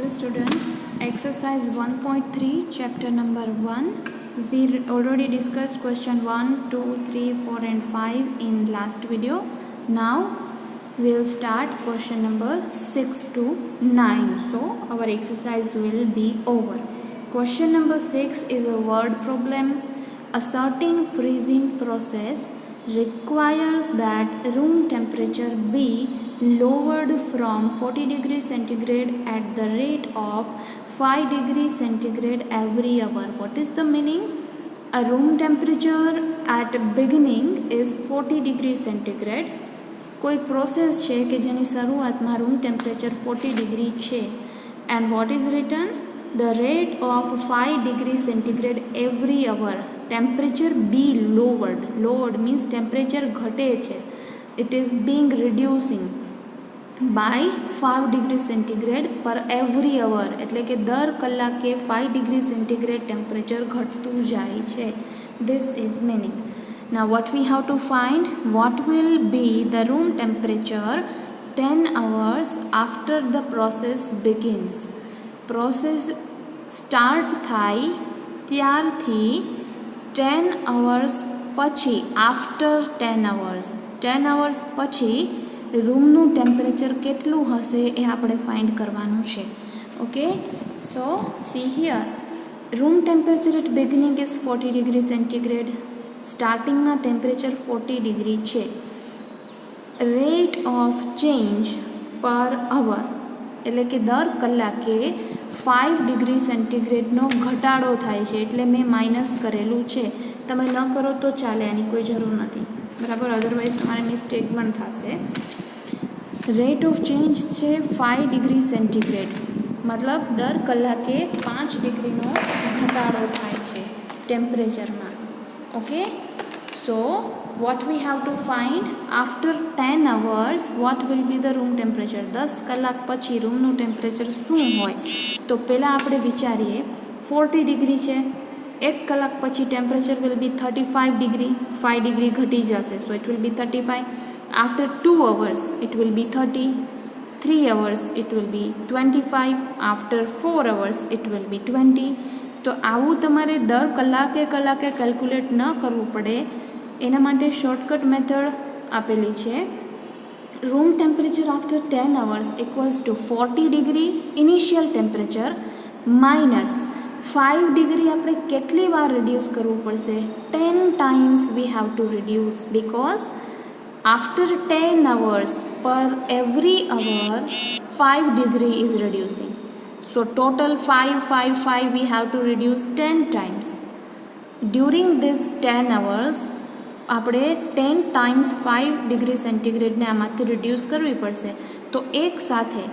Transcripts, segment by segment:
Dear students, exercise 1.3 chapter number 1. We already discussed question 1, 2, 3, 4 and 5 in last video. Now we'll start question number 6 to 9. So our exercise will be over. Question number 6 is a word problem. A certain freezing process requires that room temperature be lowered from 40 degrees centigrade at the rate of 5 degrees centigrade every hour. What is the meaning? A room temperature at beginning is 40 degrees centigrade. કોઈ process છે કે જેની શરૂઆતમાં room temperature 40 degree છે and what is return the rate of 5 degrees centigrade every hour. Temperature be lowered. Lowered means temperature ઘટે છે. It is being reducing by 5 degree centigrade per every hour. એટલે કે દર કલાકે 5 degree centigrade temperature ઘટતું જાય છે. This is meaning. Now what we have to find? What will be the room temperature 10 hours after the process begins? Process start થાય ત્યારથી 10 hours પછી આફ્ટર 10 hours 10 hours પછી રૂમનું ટેમ્પરેચર કેટલું હશે એ આપણે ફાઇન્ડ કરવાનું છે. Okay, so see here room temperature at beginning is 40 degree centigrade. સ્ટાર્ટિંગમાં ટેમ્પરેચર 40 ડિગ્રી છે. Rate of change per hour એટલે કે દર કલાકે 5 ડિગ્રી સેન્ટીગ્રેડનો ઘટાડો થાય છે. એટલે મેં માઇનસ કરેલું છે. તમે ન કરો તો ચાલે, આની કોઈ જરૂર નથી, બરાબર? અધરવાઇઝ તમારે મિસ્ટેક પણ થશે. રેટ ઓફ ચેન્જ છે 5 ડિગ્રી સેન્ટીગ્રેડ, મતલબ દર કલાકે 5 ડિગ્રીનો ઘટાડો થાય છે ટેમ્પરેચરમાં. Okay, so what we have to find after 10 hours what will be the room temperature. 10 કલાક પછી રૂમનું ટેમ્પરેચર શું હોય? તો પહેલાં આપણે વિચારીએ 40 ડિગ્રી છે, 1 કલાક પછી temperature will be 35 degree, 5 degree ઘટી જશે, so it will B 35. After 2 hours it will be 30, 3 hours it will be 25, after 4 hours it will be 20. તો આવું તમારે દર કલાકે કેલ્ક્યુલેટ ન કરવું પડે. એના માટે શોર્ટકટ મેથડ આપેલી છે. Room temperature after 10 hours equals to 40 degree initial temperature minus 5 degree. આપણે કેટલી વાર રિડ્યુસ કરવું પડશે? 10 times we have to reduce, because after 10 hours per every hour 5 degree is reducing. So total 5 we have to reduce 10 times. During this 10 hours આપણે 10 times 5 degree સેન્ટીગ્રેડને આમાંથી reduce કરવી પડશે. તો એક સાથે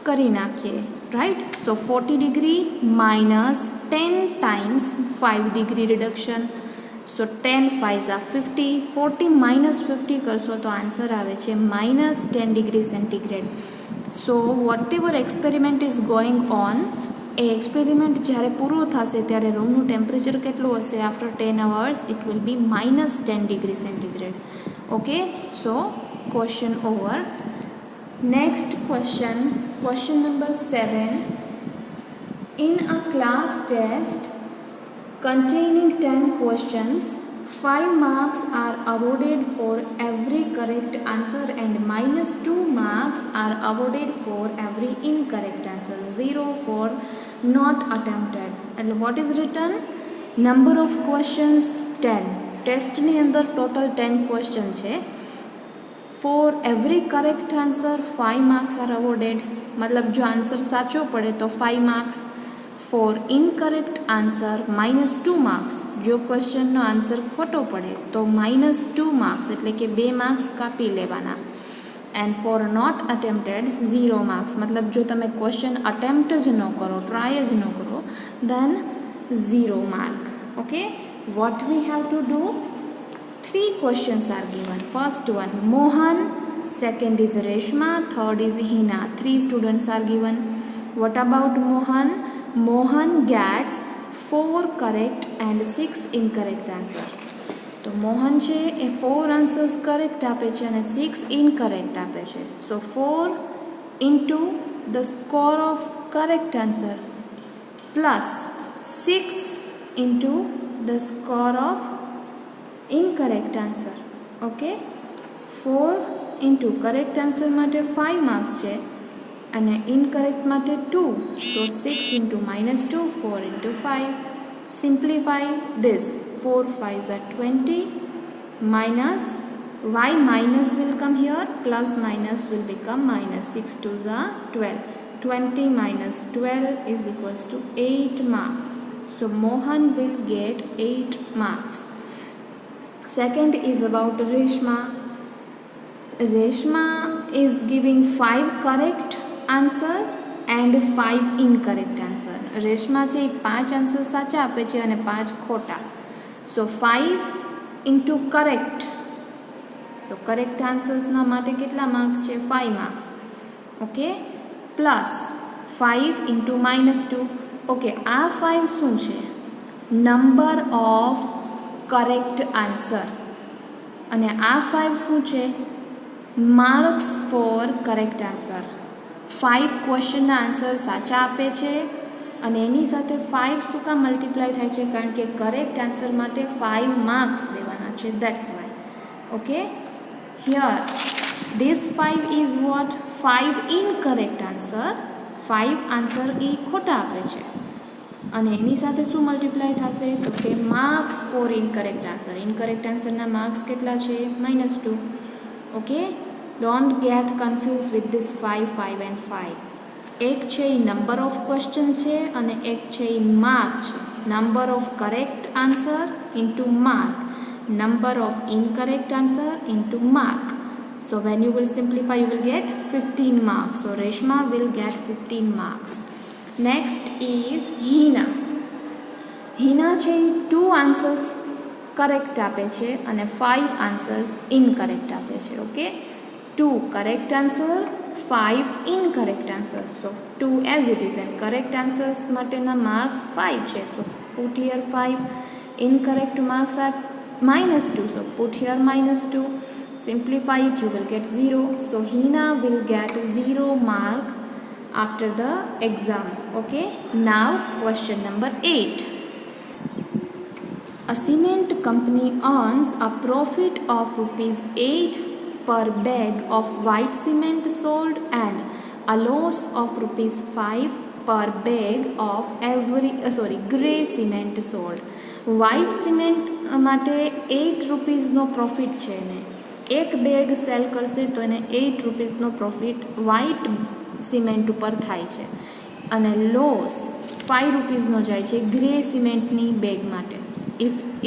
કરી નાખીએ, right? So 40 degree minus 10 times 5 degree reduction. So 10 5 are 50, 40 minus 50 કરશો તો આન્સર આવે છે minus 10 degree centigrade. So whatever experiment is going on, એ એક્સપેરિમેન્ટ જ્યારે પૂરો થશે ત્યારે રૂમનું ટેમ્પરેચર કેટલું હશે? After 10 hours it will be minus 10 degree centigrade. Okay, so question over. Next question, question number 7. In a class test containing 10 questions, 5 marks are awarded for every correct answer and minus 2 marks are awarded for every incorrect answer. 0 for not attempted. And what is written? Number of questions 10. ટેસ્ટની અંદર total 10 question છે. For every correct answer 5 marks are awarded. મતલબ જો answer સાચો પડે તો 5 marks. For incorrect answer -2 marks. જો ક્વેશ્ચનનો આન્સર ખોટો પડે તો -2 માર્ક્સ, એટલે કે 2 માર્ક્સ કાપી લેવાના. And four not attempted 0 marks, મતલબ જો તમે ક્વેશ્ચન અટેમ્પ્ટ જ ન કરો, ટ્રાય જ ન કરો, દેન 0 mark. Okay, what we have to do? 3 questions are given. First one Mohan, second is Reshma, third is Hina. 3 students are given. What about Mohan? Mohan gets 4 correct and 6 incorrect answer. તો મોહન છે એ 4 answers correct આપે છે અને 6 incorrect આપે છે. સો 4 into the score of correct answer plus 6 into the score of incorrect answer. Okay, 4 into correct answer માટે 5 marks છે અને ઇનકરેક્ટ માટે 2, so 6 into -2, 4 into 5. Simplify this. 4 5s are 20, minus y minus will come here, plus minus will become minus. 6 2s are 12. 20 minus 12 is equals to 8 marks. So Mohan will get 8 marks. Second is about Reshma. Reshma is giving 5 correct answer and 5 incorrect answer. Reshma છે એ 5 answer સાચા આપે છે અને 5 ખોટા. So 5 into correct, so correct આન્સર્સના માટે કેટલા marks છે? 5 marks. Okay, plus 5 into -2. Okay, આ 5 શું છે? Number of correct answer. અને આ 5 શું છે? Marks for correct answer. 5 ક્વેશ્ચનના આન્સર સાચા આપે છે અને એની સાથે 5 શું કામ મલ્ટીપ્લાય થાય છે? કારણ કે કરેક્ટ આન્સર માટે 5 માર્ક્સ દેવાના છે, that's why. Okay, here this 5 is what? 5 incorrect answer. 5 answer એ ખોટા આપે છે અને એની સાથે શું મલ્ટીપ્લાય થશે? તો કે marks for incorrect answer. Incorrect આન્સરના માર્ક્સ કેટલા છે? -2. Okay, don't get confuse with this 5 5 and 5. એક છે એ નંબર ઓફ ક્વેશ્ચન છે અને એક છે એ માર્ક છે. Number of correct answer into mark, number of incorrect answer into mark. So when you will simplify you will gate 15 marks. So Reshma will get 15 marks. Next is Hina. Hina છે એ 2 answers correct આપે છે અને 5 answers incorrect આપે છે. Okay, 2 correct answer, 5 incorrect answers. So 2 as it is, and correct answers માટેના marks 5 છે. So put here 5. Incorrect marks are -2. So put here -2. Simplify it, you will get 0. So Hina will get 0 mark after the exam. Okay, now question number 8. A cement company earns a profit of ₹8 per bag of white cement sold and a loss of ₹5 per bag of grey cement sold. White cement માટે 8 રૂપીઝનો profit છે ને એક bag cell કરશે તો એને 8 રૂપીઝનો profit white cement ઉપર થાય છે અને લોસ 5 રૂપીઝનો જાય છે ગ્રે સિમેન્ટની બેગ માટે.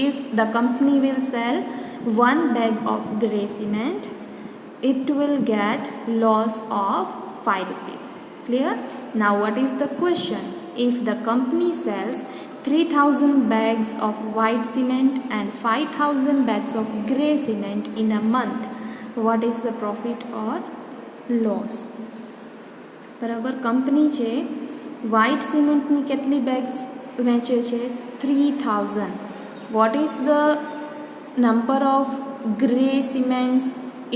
If the company will sell 1 bag of grey cement, it will get loss of 5 rupees. Clear? Now what is the question? If the company sells 3000 bags of white cement and 5000 bags of grey cement in a month, what is the profit or loss? બરાબર, company છે white સિમેન્ટની કેટલી bags વેચે છે? 3000. What is the number of grey cements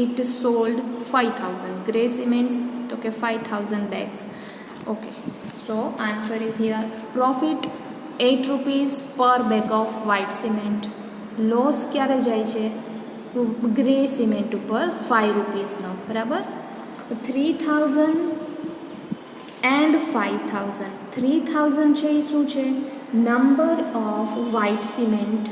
it sold? 5000. Grey cements to ke 5000 bags. Okay, so answer is here. Profit 8 rupees per bag of white cement. Loss ક્યારે જાય છે? Grey cement ઉપર 5 રૂપીઝનો. બરાબર, 3000 and 5000. 3000 છે એ શું છે? Number of white cement,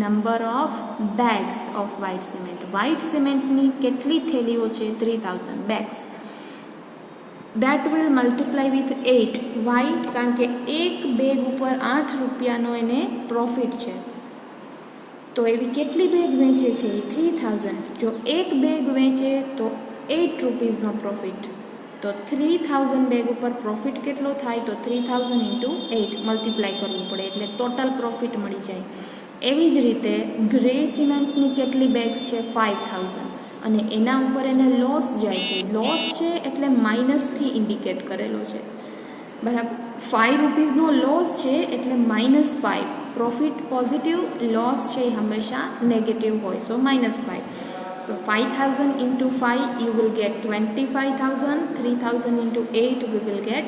number of bags of white cement. White સિમેન્ટની કેટલી થેલીઓ છે? 3000 bags. That will multiply with 8. Why? કારણ કે એક બેગ ઉપર 8 રૂપિયાનો એને પ્રોફિટ છે. તો એવી કેટલી બેગ વેચે છે? 3000. જો એક બેગ વેચે તો 8 રૂપીઝનો પ્રોફિટ. તો 3000 બેગ ઉપર પ્રોફિટ કેટલો થાય? તો 3000 ઇન્ટુ 8 મલ્ટીપ્લાય કરવું પડે એટલે ટોટલ પ્રોફિટ મળી જાય. એવી જ રીતે ગ્રે સિમેન્ટની કેટલી બેગ્સ છે? 5000 અને એના ઉપર એને લોસ જાય છે. લોસ છે એટલે માઇનસથી ઇન્ડિકેટ કરેલો છે. બરાબર, 5 રૂપીઝનો લોસ છે એટલે -5. પ્રોફિટ પોઝિટિવ, લોસ છે એ હંમેશા નેગેટિવ હોય. સો -5. So 5,000 into 5 you will get 25,000. 3,000 into 8 we will get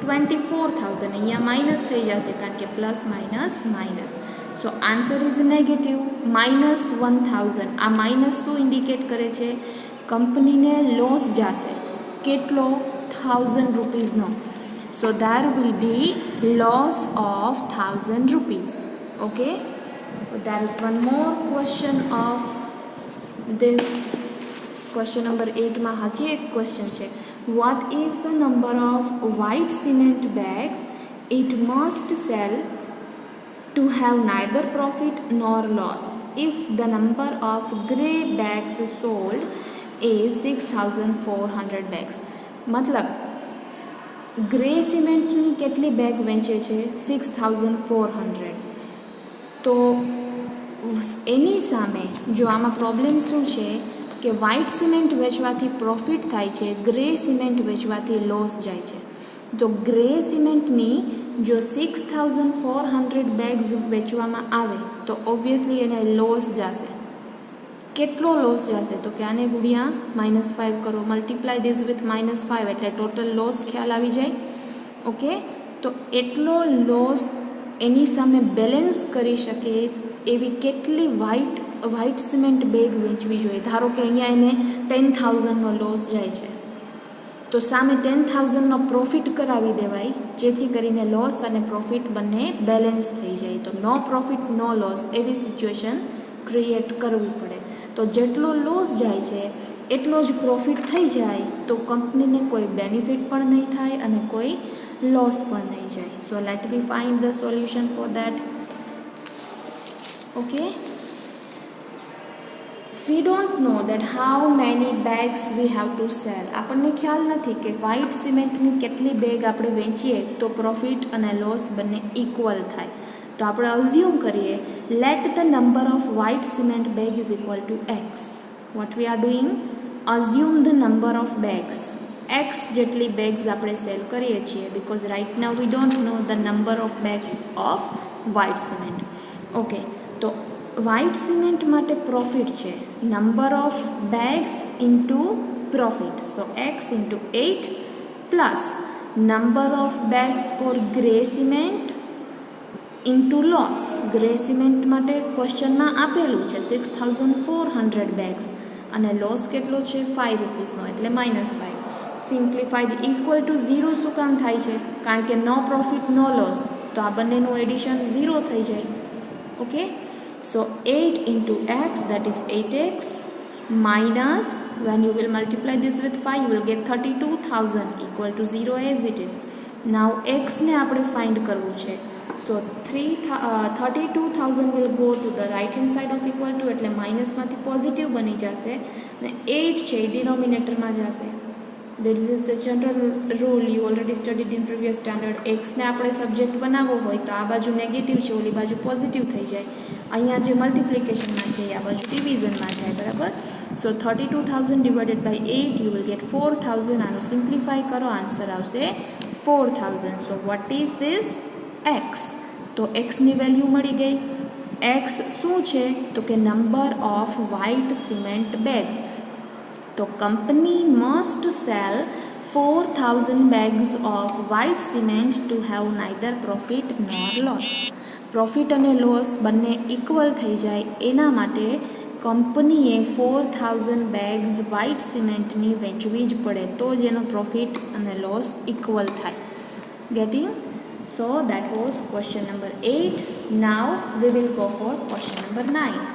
24,000. અહીંયા માઇનસ થઈ જશે કારણ કે plus minus minus. So answer is negative -1,000. આ માઇનસ શું ઇન્ડિકેટ કરે છે? કંપનીને લોસ જશે. કેટલો? 1,000 રૂપીઝનો. So there will be loss of 1,000 rupees. Okay. There is one more question of this question number 8 માં હજી એક question છે. What is the number of white cement bags it must sell to have neither profit nor loss if the number of grey bags sold is 6,400 bags? મતલબ grey સિમેન્ટની કેટલી bag વેચે છે? 6,400. તો એની સામે જો આમાં પ્રોબ્લેમ શું છે કે વ્હાઇટ સિમેન્ટ વેચવાથી પ્રોફિટ થાય છે, ગ્રે સિમેન્ટ વેચવાથી લોસ જાય છે. તો ગ્રે સિમેન્ટની જો 6,400 બેગ્સ વેચવામાં આવે તો ઓબ્વિયસલી એને લોસ જશે. કેટલો લોસ જશે? તો કે આને ગુણ્યા -5 કરો, મલ્ટીપ્લાય ધીસ વિથ -5 એટલે ટોટલ લોસ ખ્યાલ આવી જાય. ઓકે. તો એટલો લોસ એની સામે બેલેન્સ કરી શકે એવી કેટલી વ્હાઇટ સિમેન્ટ બેગ વેચવી જોઈએ? ધારો કે અહીંયા એને 10,000નો લોસ જાય છે તો સામે 10,000નો પ્રોફિટ કરાવી દેવાય જેથી કરીને લોસ અને પ્રોફિટ બંને બેલેન્સ થઈ જાય. તો નો પ્રોફિટ નો લોસ એવી સિચ્યુએશન ક્રિએટ કરવી પડે. તો જેટલો લોસ જાય છે એટલો જ પ્રોફિટ થઈ જાય તો કંપનીને કોઈ બેનિફિટ પણ નહીં થાય અને કોઈ લોસ પણ નહીં જાય. So let V find the solution for that. Okay. We don't know that how many bags we have to sell. આપણને ખ્યાલ નથી કે વ્હાઇટ સિમેન્ટની કેટલી બેગ આપણે વેચીએ તો પ્રોફિટ અને લોસ બંને ઇક્વલ થાય. તો આપણે અઝ્યુમ કરીએ let the number of white cement bag is equal to X. What we are doing? Assume the number of bags. X જેટલી બેગ્સ આપણે સેલ કરીએ છીએ because right now we don't know the number of bags of white cement. Okay. તો white cement માટે profit છે number of bags into profit. So X into 8 plus number of bags for grey cement into loss. Grey cement માટે ક્વેશ્ચનમાં આપેલું છે 6,400 bags અને loss કેટલો છે? 5 રૂપીસનો એટલે -5. સિમ્પ્લિફાઈ ઇક્વલ ટુ 0 શું કામ થાય છે? કારણ કે નો પ્રોફિટ નો લોસ. તો આ બંનેનું એડિશન 0 થઈ જાય. Okay. So 8 into x, that is 8x, minus, when you will multiply this with 5 you will get 32,000 equal to 0 as it is. Now x ને આપણે ફાઇન્ડ કરવું છે. So 32,000 will go to the right hand side of equal to એટલે માઇનસમાંથી positive બની જશે અને 8 છે એ ડિનોમિનેટરમાં જશે. That is the general rule you already studied in previous standard. x ને આપણે સબ્જેક્ટ બનાવવો હોય તો આ બાજુ નેગેટિવ છે ઓલી બાજુ પોઝિટિવ થઈ જાય. અહીંયા જે મલ્ટિપ્લિકેશનમાં છે આ બાજુ ડિવિઝનમાં થાય. બરાબર. So 32,000 divided by 8 you will get 4,000. આનું સિમ્પ્લિફાય કરો આન્સર આવશે 4,000. So what is this? X. તો એક્સની વેલ્યુ મળી ગઈ. એક્સ શું છે? તો કે number of white cement bag. તો company must sell 4,000 bags of white cement to have neither profit nor loss. Profit અને લોસ બંને ઇક્વલ થઈ જાય એના માટે કંપનીએ 4,000 બેગ્સ વ્હાઇટ સિમેન્ટની વેચવી જ પડે તો જ એનો પ્રોફિટ અને લોસ ઇક્વલ થાય. Getting? So that was question number 8. Now we will go for question number 9.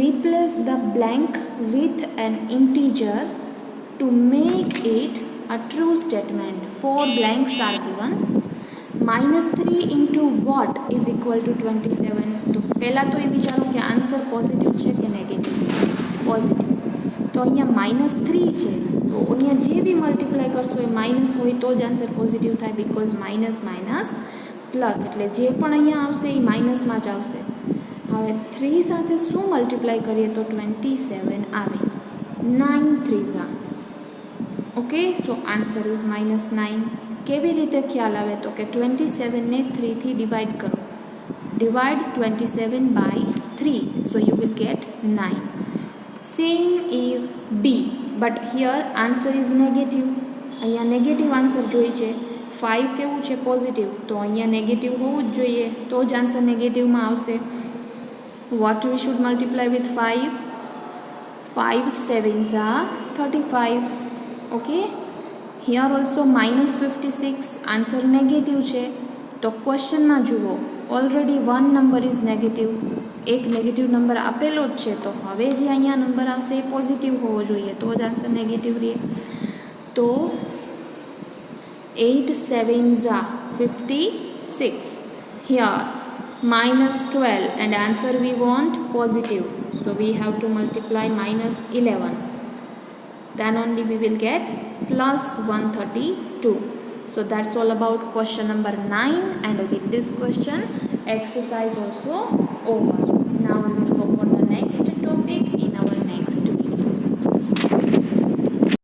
Replace the blank with an integer to make it a true statement. 4 blanks are given. -3 into what is equal to 27. તો પહેલાં તો એ વિચારો કે answer positive છે કે negative? Positive. તો અહીંયા -3 છે તો અહીંયા જે બી મલ્ટીપ્લાય કરશો એ માઇનસ હોય તો જ આન્સર પોઝિટિવ થાય બિકોઝ માઇનસ માઇનસ પ્લસ એટલે જે પણ અહીંયા આવશે એ માઇનસમાં જ આવશે. હવે 3 સાથે શું મલ્ટીપ્લાય કરીએ તો 27 આવે. 9 3 ઓકે. So answer is -9. કેવી રીતે ખ્યાલ આવે તો કે 27ને 3થી ડિવાઈડ કરો. Divide 27 by 3 so you will get 9. Same is B, but here answer is negative. અહીંયા નેગેટિવ આન્સર જોઈએ છે. 5 કેવું છે? પોઝિટિવ. તો અહીંયા નેગેટિવ હોવું જ જોઈએ, તો જ આન્સર નેગેટિવમાં આવશે. What we should multiply with 5? 5 sevens are 35. Okay. Here also minus 56. Answer negative છે. તો ક્વેશ્ચનમાં જુઓ, ઓલરેડી 1 નંબર ઇઝ નેગેટિવ. એક નેગેટિવ નંબર આપેલો જ છે, તો હવે જે અહીંયા નંબર આવશે એ પોઝિટિવ હોવો જોઈએ, તો જ આન્સર નેગેટિવ રહે. તો 8 sevens are 56. Here minus 12 and answer we want positive, so we have to multiply minus 11, then only we will get plus 132. So that's all about question number 9, and with this question exercise also over.